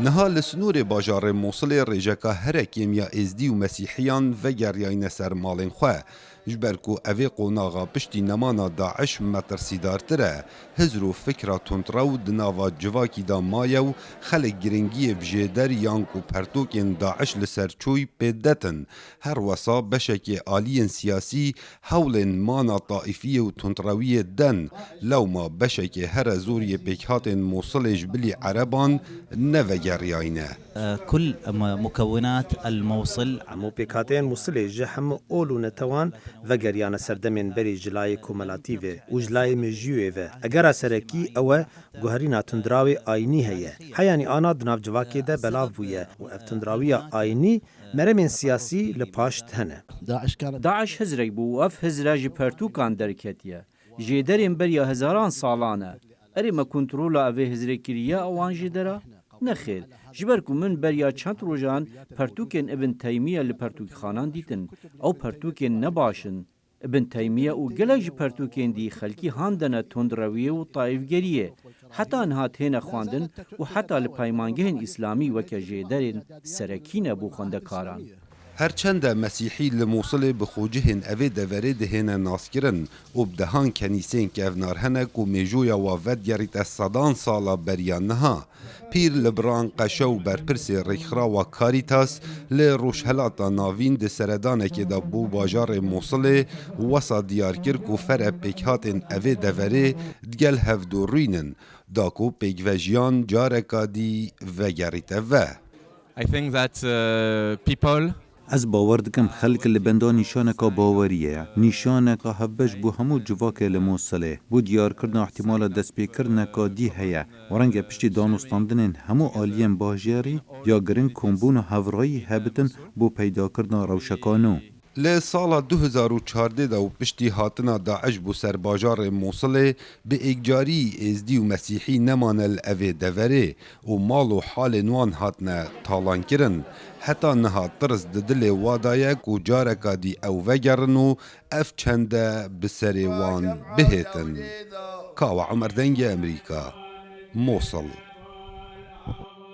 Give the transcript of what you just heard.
نها لسنور باجار موصل رجاکا هرکیم یا ازدی و مسیحیان و گریاین سر مالین خواه جبرکو اوی قوناغا پشتی نمانا داعش مترسیدار تره هزرو فکرا تندراو دناوا جواکی دا مایو خلق گرنگی بجیدر یانکو پرتوکین داعش لسر چوی پیدتن هر وسا بشک آلین سیاسی حول مانا طائفی و تندراوی دن لو ما بشک هر زوری پیکهات موصل جبلی عربان نو گریاینه كل مكونات الموصل موبيكاتين موصل جحم اولو نتوان وگریان سردمن بری جلای کوملاتیو و جلای مجیوه و اگر سرکی او گوهرینا تندراوی آینی هیه هیانی آنا دناف جواکی ده بلاو بویه و افتندراوی آینی مرمین سیاسی لپاشت هنه داعش هزری بو و اف هزراج پرتوکان درکتیه جیدرین بریا هزاران سالانه اری ما کنترولا اوه هزری کریه اوان جیدره نخیر جبرکو من بریا چند روزان پرتوکن ابن تیمیه لپرتوک خانان دیتن او پرتوکن نباشن ابن تیمیه و گلج پرتوکن دی خلکی هاندنه تندرویه و طایفگریه حتی انهات هنه خواندن و حتی لپایمانگهن اسلامی وکه جیدرین سرکین بو خوندکاران هرچند مسیحی لموصل بخوجهن اوه دوره دهن ناسکرن و بدهان کنیسین که افنار هنک و میجویا و ود گریت صدان سالا بریان نها پیر لبران قشو برپرس ریخرا و کاریتاس لروشهلاتا ناوین ده سردانه که دا بو باجار موصل وسا دیار کرک و فر پیکهات اوه دوره دگل هفدو روینن داکو پیکوژیان جارکا دی و گریت و I think that people از باور دکم خلق لبندا نیشانکا باوریه نیشانکا هبش بو همو جواک لموصله بو دیار کردن احتمال دست پیکرنکا دی هیا ورنگ پشتی دانستاندنین همو آلیم باجیاری یا گرن کمبون و هورایی هبتن بو پیدا کردن روشکانو لسال 2014 دا و پشتی هاتنا داعش بو سر باجار موصل به اگجاری ازدی و مسیحی نمانل اوه دوره و مال و حال نوان هاتنا تالان کرن حتی نها ترس دل وادایک و جارکا دی او وگرن و اف چنده بسر وان بهتن کاوا عمر دنگ امریکا موصل